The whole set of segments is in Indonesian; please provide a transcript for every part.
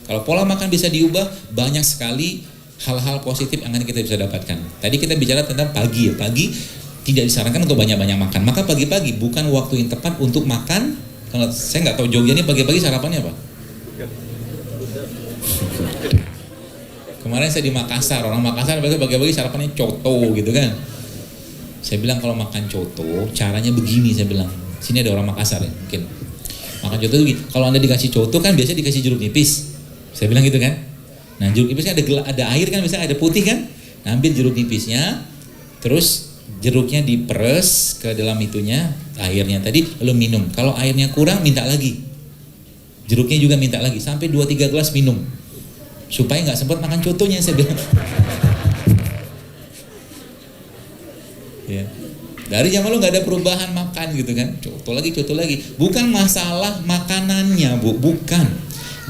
Kalau pola makan bisa diubah, banyak sekali hal-hal positif yang akan kita bisa dapatkan. Tadi kita bicara tentang pagi ya, pagi tidak disarankan untuk banyak-banyak makan. Maka pagi-pagi bukan waktu yang tepat untuk makan. Kalau saya nggak tahu Jogja ini pagi-pagi sarapannya apa? Kemarin saya di Makassar, orang Makassar pagi-pagi sarapannya coto gitu kan. Saya bilang kalau makan coto caranya begini, saya bilang. Sini ada orang Makassar ya mungkin. Makan coto itu kalau Anda dikasih coto kan biasanya dikasih jeruk nipis. Saya bilang gitu kan. Nah jeruk nipisnya ada air kan, misalnya ada putih kan. Nah, ambil jeruk nipisnya, terus jeruknya diperes ke dalam itunya, airnya tadi, lalu minum. Kalau airnya kurang minta lagi. Jeruknya juga minta lagi, sampai 2-3 gelas minum. Supaya nggak sempat makan cotonya, saya bilang. Ya. Dari zaman lu nggak ada perubahan makan gitu kan, coto lagi. Bukan masalah makanannya bu, bukan.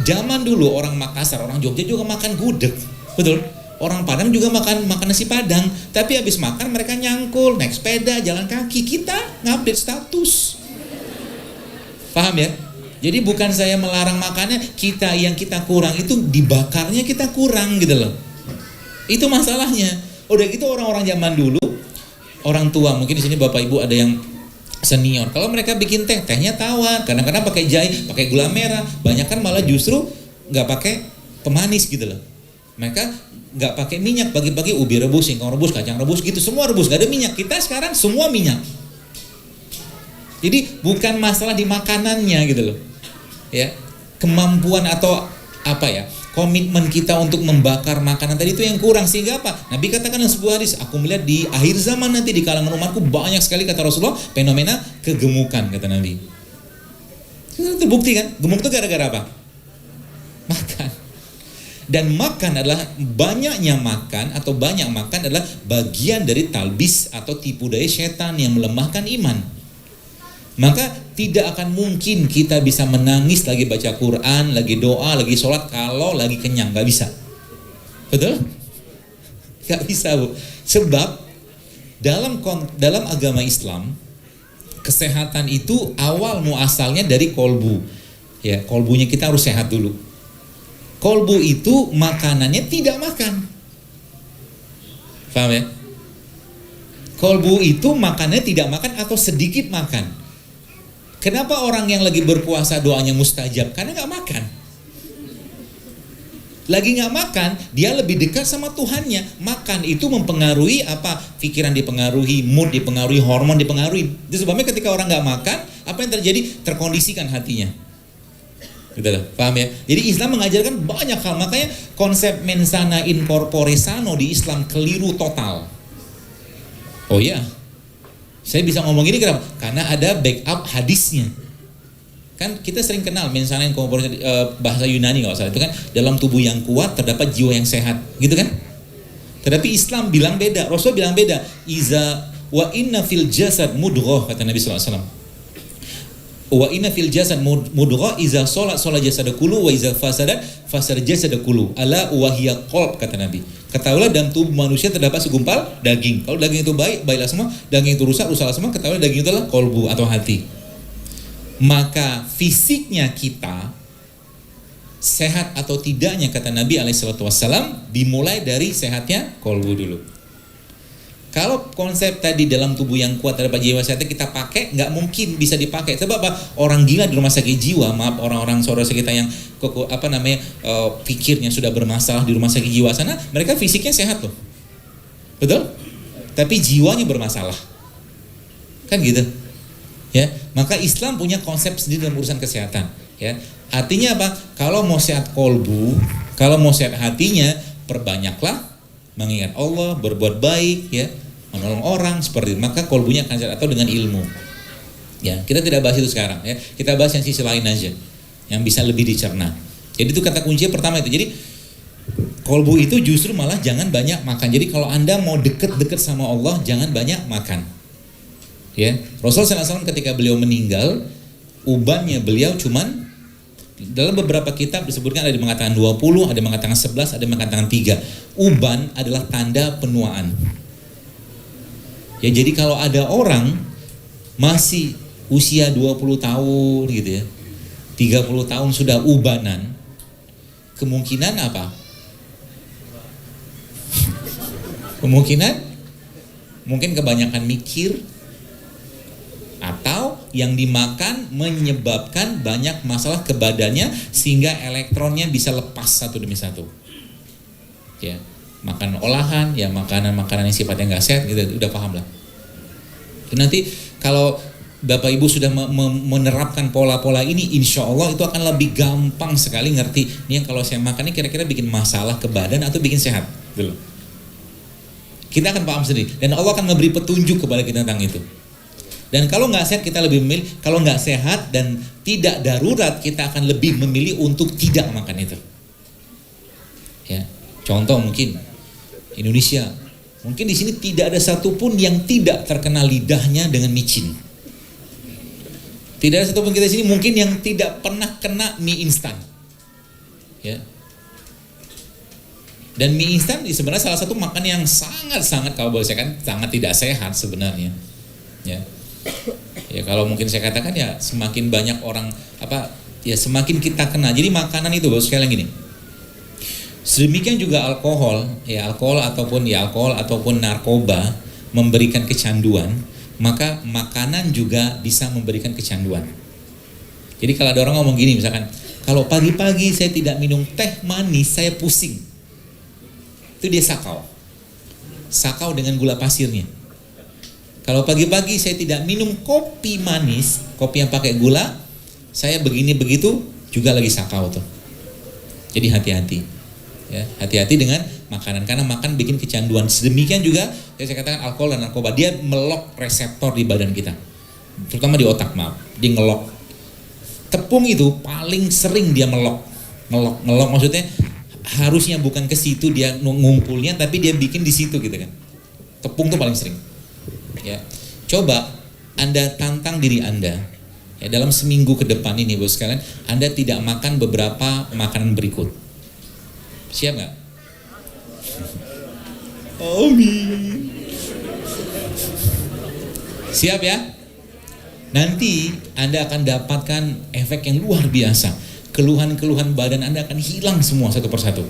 Zaman dulu orang Makassar, orang Jogja juga makan gudeg, betul. Orang Padang juga makan nasi Padang, tapi habis makan mereka nyangkul, naik sepeda, jalan kaki. Kita ngupdate status. Paham ya? Jadi bukan saya melarang makannya, yang kita kurang itu dibakarnya kita kurang gitu loh. Itu masalahnya. Udah gitu orang-orang zaman dulu, orang tua, mungkin di sini Bapak Ibu ada yang senior. Kalau mereka bikin tehnya tawar, kadang-kadang pakai jahe, pakai gula merah, banyak kan malah justru nggak pakai pemanis gitu loh. Mereka nggak pakai minyak, pagi-pagi ubi rebus, singkong rebus, kacang rebus gitu, semua rebus, nggak ada minyak. Kita sekarang semua minyak. Jadi bukan masalah di makanannya gitu loh. Ya, kemampuan atau apa ya, komitmen kita untuk membakar makanan tadi itu yang kurang, sehingga apa? Nabi katakan dalam sebuah hadis, aku melihat di akhir zaman nanti di kalangan umatku banyak sekali, kata Rasulullah, fenomena kegemukan, kata Nabi. Itu terbukti kan? Gemuk itu gara-gara apa? Makan. Dan makan adalah, banyaknya makan atau banyak makan adalah bagian dari talbis atau tipu daya setan yang melemahkan iman. Maka tidak akan mungkin kita bisa menangis lagi baca Quran, lagi doa, lagi sholat kalau lagi kenyang, gak bisa. Betul? Gak bisa bu. Sebab dalam agama Islam, kesehatan itu awal muasalnya dari kolbu. Ya, kolbunya kita harus sehat dulu. Kolbu itu makanannya tidak makan. Paham ya? Kolbu itu makanannya tidak makan atau sedikit makan. Kenapa orang yang lagi berpuasa doanya mustajab? Karena nggak makan. Lagi nggak makan, dia lebih dekat sama Tuhannya. Makan itu mempengaruhi apa? Pikiran dipengaruhi, mood dipengaruhi, hormon dipengaruhi. Itu sebabnya ketika orang nggak makan, apa yang terjadi? Terkondisikan hatinya. Gitu loh, paham ya? Jadi Islam mengajarkan banyak hal. Makanya konsep mensana in corpore sano di Islam keliru total. Oh iya. Saya bisa ngomong ini kenapa? Karena ada backup hadisnya. Kan kita sering kenal mensana in corpore, bahasa Yunani nggak salah itu kan, dalam tubuh yang kuat terdapat jiwa yang sehat, gitu kan? Tetapi Islam bilang beda, Rasul bilang beda. Iza wa inna fil jasad mudghah, kata Nabi sallallahu alaihi wasallam. Wa inna fil jasad mudghah iza sholat jasad kullu wa iza fasad jasad kullu. Ala wa hiya qalb, kata Nabi. Ketahuilah dalam tubuh manusia terdapat segumpal daging. Kalau daging itu baik, baiklah semua. Daging itu rusak, rusaklah semua. Ketahuilah daging itu adalah kolbu atau hati. Maka fisiknya kita sehat atau tidaknya, kata Nabi alaihissalam, dimulai dari sehatnya kolbu dulu. Kalau konsep tadi dalam tubuh yang kuat terdapat jiwa sehatnya kita pakai, nggak mungkin bisa dipakai. Sebab apa? Orang gila di rumah sakit jiwa, maaf, orang-orang saudara kita yang pikirnya sudah bermasalah di rumah sakit jiwa sana, mereka fisiknya sehat loh, betul? Tapi jiwanya bermasalah, kan gitu? Ya, maka Islam punya konsep sendiri dalam urusan kesehatan. Ya, artinya apa? Kalau mau sehat kolbu, kalau mau sehat hatinya, perbanyaklah mengingat Allah, berbuat baik, ya, menolong orang seperti itu. Maka kolbunya akan sehat, atau dengan ilmu. Ya, kita tidak bahas itu sekarang. Ya, kita bahas yang sisi lain aja, yang bisa lebih dicerna. Jadi itu kata kuncinya pertama itu. Jadi kolbu itu justru malah jangan banyak makan. Jadi kalau Anda mau deket-deket sama Allah, jangan banyak makan. Ya, Rasulullah SAW ketika beliau meninggal, ubannya beliau cuman, dalam beberapa kitab disebutkan ada yang mengatakan 20, ada yang mengatakan 11, ada yang mengatakan 3. Uban adalah tanda penuaan. Ya, jadi kalau ada orang masih usia 20 tahun gitu ya, 30 tahun sudah ubanan, kemungkinan apa? Kemungkinan mungkin kebanyakan mikir, atau yang dimakan menyebabkan banyak masalah ke badannya sehingga elektronnya bisa lepas satu demi satu. Ya, makanan olahan, ya makanan-makanan yang sifatnya nggak sehat, gitu, udah paham lah. Nanti kalau Bapak Ibu sudah menerapkan pola-pola ini, insya Allah itu akan lebih gampang sekali ngerti. Nih kalau saya makan ini kira-kira bikin masalah ke badan atau bikin sehat, dulu. Kita akan paham sendiri, dan Allah akan memberi petunjuk kepada kita tentang itu. Dan kalau nggak sehat kita lebih memilih, kalau nggak sehat dan tidak darurat kita akan lebih memilih untuk tidak makan itu. Ya, contoh mungkin Indonesia, mungkin di sini tidak ada satupun yang tidak terkena lidahnya dengan micin. Tidak ada satupun kita di sini mungkin yang tidak pernah kena mie instan. Ya. Dan mie instan sebenarnya salah satu makan yang sangat-sangat, kalau boleh saya kan sangat tidak sehat sebenarnya. Ya. Ya kalau mungkin saya katakan ya semakin banyak orang ya semakin kita kena. Jadi makanan itu Bapak sekalian gini. Sedemikian juga alkohol ataupun narkoba memberikan kecanduan, maka makanan juga bisa memberikan kecanduan. Jadi kalau ada orang ngomong gini misalkan, kalau pagi-pagi saya tidak minum teh manis saya pusing. Itu dia sakau dengan gula pasirnya. Kalau pagi-pagi saya tidak minum kopi manis, kopi yang pakai gula, saya begini begitu juga lagi sakau tuh. Jadi hati-hati, ya, hati-hati dengan makanan karena makan bikin kecanduan. Sedemikian juga saya katakan alkohol dan narkoba, dia melok reseptor di badan kita, terutama di otak, dia ngelok. Tepung itu paling sering dia melok maksudnya harusnya bukan ke situ dia ngumpulnya, tapi dia bikin di situ gitu kan. Tepung tuh paling sering. Ya, coba Anda tantang diri Anda. Ya, dalam seminggu ke depan ini, Bos sekalian, Anda tidak makan beberapa makanan berikut. Siap nggak? Amin. Siap ya? Nanti Anda akan dapatkan efek yang luar biasa. Keluhan-keluhan badan Anda akan hilang semua satu persatu.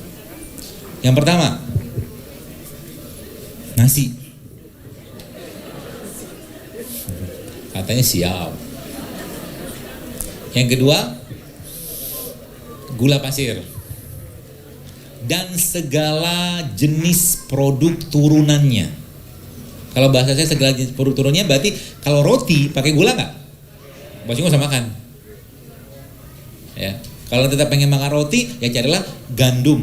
Yang pertama, nasi. Katanya siap. Yang kedua, gula pasir. Dan segala jenis produk turunannya. Kalau bahasa saya segala jenis produk turunannya berarti kalau roti pakai gula nggak? Pasti nggak usah makan. Ya. Kalau kita pengen makan roti, ya carilah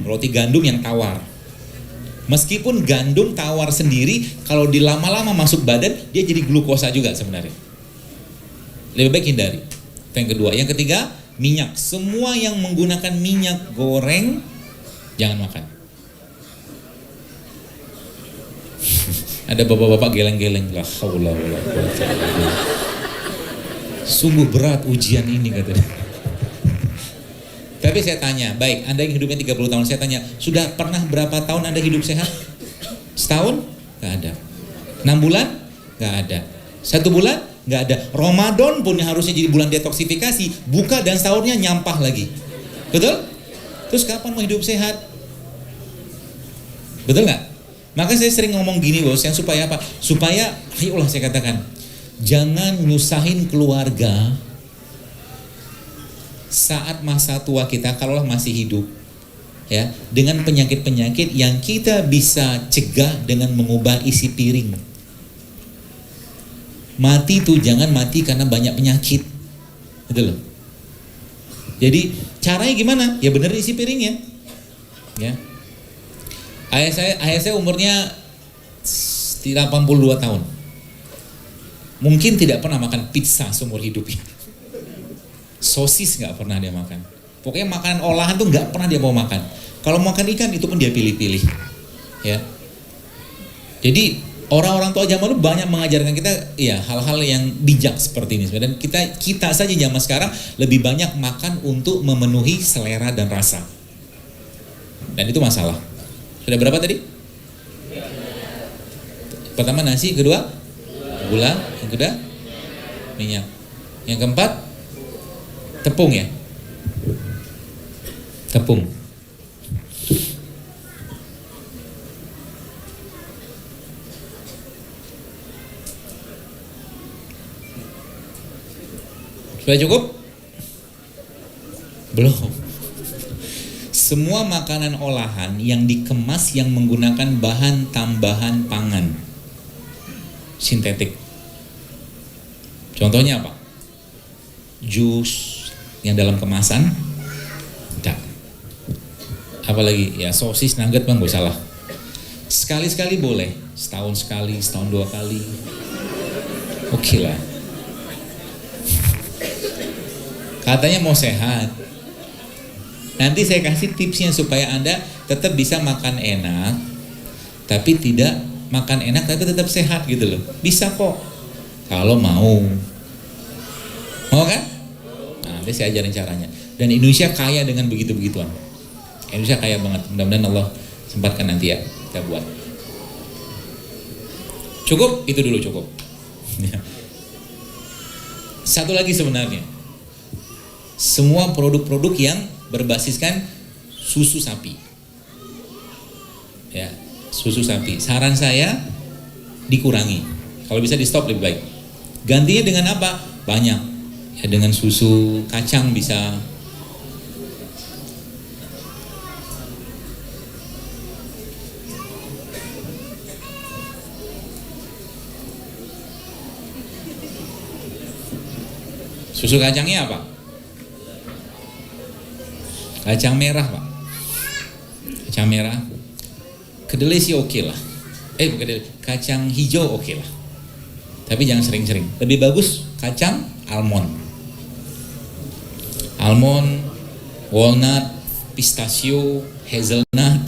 roti gandum yang tawar. Meskipun gandum tawar sendiri, kalau dilama-lama masuk badan, dia jadi glukosa juga sebenarnya. Lebih baik hindari. Itu yang kedua. Yang ketiga, minyak. Semua yang menggunakan minyak goreng, jangan makan. Ada bapak-bapak geleng-geleng. La haula wala quwwata illa billah. Sungguh berat ujian ini katanya. Tapi saya tanya, baik, Anda yang hidupnya 30 tahun, saya tanya, sudah pernah berapa tahun Anda hidup sehat? Setahun? Gak ada. 6 bulan? Gak ada. 1 bulan? Gak ada. Ramadan pun yang harusnya jadi bulan detoksifikasi, buka dan sahurnya nyampah lagi. Betul? Terus kapan mau hidup sehat? Betul gak? Maka saya sering ngomong gini bos, yang supaya apa? Supaya, ayolah saya katakan, jangan nyusahin keluarga saat masa tua kita, kalaulah masih hidup, ya, dengan penyakit-penyakit yang kita bisa cegah dengan mengubah isi piring. Mati tuh jangan mati karena banyak penyakit, gitu loh. Jadi caranya gimana? Ya bener isi piringnya, ya. Ayah saya umurnya 82 tahun, mungkin tidak pernah makan pizza seumur hidupnya. Sosis nggak pernah dia makan. Pokoknya makanan olahan tuh nggak pernah dia mau makan. Kalau makan ikan itu pun dia pilih-pilih. Ya. Jadi orang-orang tua zaman dulu banyak mengajarkan kita ya hal-hal yang bijak seperti ini. Dan kita saja zaman sekarang lebih banyak makan untuk memenuhi selera dan rasa. Dan itu masalah. Sudah berapa tadi? Pertama nasi, kedua gula, yang kedua minyak. Yang keempat tepung ya. Tepung. Sudah cukup? Belum. Semua makanan olahan yang dikemas yang menggunakan bahan tambahan pangan sintetik. Contohnya apa? Jus yang dalam kemasan, tidak. Apalagi ya sosis, nugget bang, gak salah. Sekali-sekali boleh, setahun sekali, setahun 2 kali, oke lah. Katanya mau sehat. Nanti saya kasih tipsnya supaya Anda tetap bisa makan enak, tapi tidak makan enak tapi tetap sehat gitu loh. Bisa kok, kalau mau. Mau kan? Nah, nanti saya ajarin caranya. Dan Indonesia kaya dengan begitu-begituan. Indonesia kaya banget. Mudah-mudahan Allah sempatkan nanti ya kita buat. Cukup? Itu dulu cukup. Satu lagi sebenarnya. Semua produk-produk yang berbasiskan susu sapi. Ya, susu sapi. Saran saya dikurangi. Kalau bisa di stop lebih baik. Gantinya dengan apa? Banyak. Ya, dengan susu kacang bisa. Susu kacangnya apa? Kacang merah pak. Kacang merah. Kedelai sih oke lah. Bukan kacang hijau oke lah. Tapi jangan sering-sering. Lebih bagus kacang almond. Almond, walnut, pistachio, hazelnut.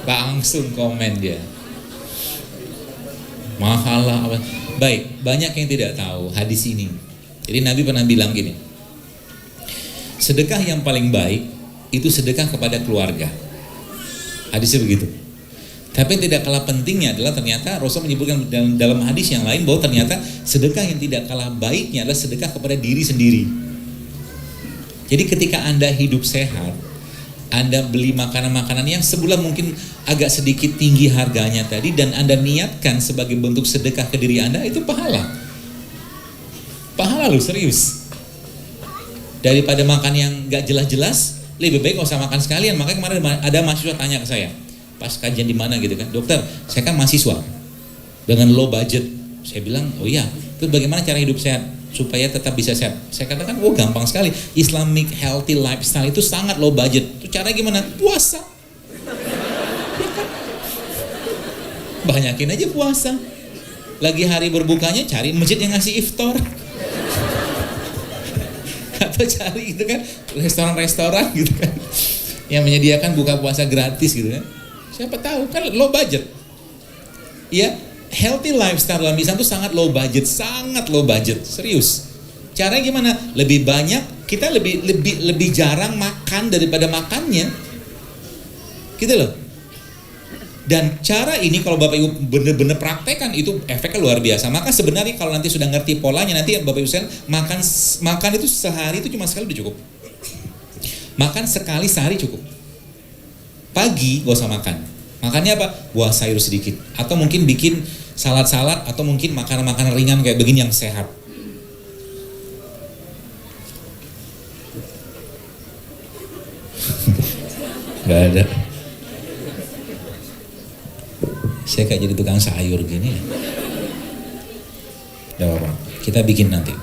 Langsung komen dia. Mahal lah apa. Baik, banyak yang tidak tahu hadis ini. Jadi Nabi pernah bilang gini, sedekah yang paling baik itu sedekah kepada keluarga. Hadisnya begitu. Tapi yang tidak kalah pentingnya adalah ternyata Rasul menyebutkan dalam hadis yang lain bahwa ternyata sedekah yang tidak kalah baiknya adalah sedekah kepada diri sendiri. Jadi ketika Anda hidup sehat, Anda beli makanan-makanan yang sebulan mungkin agak sedikit tinggi harganya tadi dan Anda niatkan sebagai bentuk sedekah ke diri Anda, itu pahala. Pahala loh, serius. Daripada makan yang gak jelas-jelas, lebih baik gak usah makan sekalian. Makanya kemarin ada mahasiswa tanya ke saya, pas kajian di mana gitu kan, dokter, saya kan mahasiswa dengan low budget. Saya bilang, oh iya, terus bagaimana cara hidup sehat supaya tetap bisa sehat? Saya katakan, oh gampang sekali. Islamic healthy lifestyle itu sangat low budget. Itu caranya gimana? Puasa. Ya kan? Banyakin aja puasa. Lagi hari berbukanya cari masjid yang ngasih iftar. Atau cari gitu kan restoran-restoran gitu kan yang menyediakan buka puasa gratis gitu kan. Siapa tahu kan low budget. Ya, healthy lifestyle dalam Islam itu sangat low budget, serius. Caranya gimana? Lebih banyak, kita lebih jarang makan daripada makannya, gitu loh. Dan cara ini kalau Bapak Ibu benar-benar praktekkan itu efeknya luar biasa. Maka sebenarnya kalau nanti sudah ngerti polanya, nanti Bapak Ibu sekalian makan itu sehari itu cuma sekali udah cukup. Makan sekali sehari cukup. Pagi gak usah makan. Makannya apa? Buah sayur sedikit. Atau mungkin bikin salad-salad. Atau mungkin makanan-makanan ringan kayak begini yang sehat. Gak ada. Saya kayak jadi tukang sayur gini ya. Gak apa-apa. Kita bikin nanti.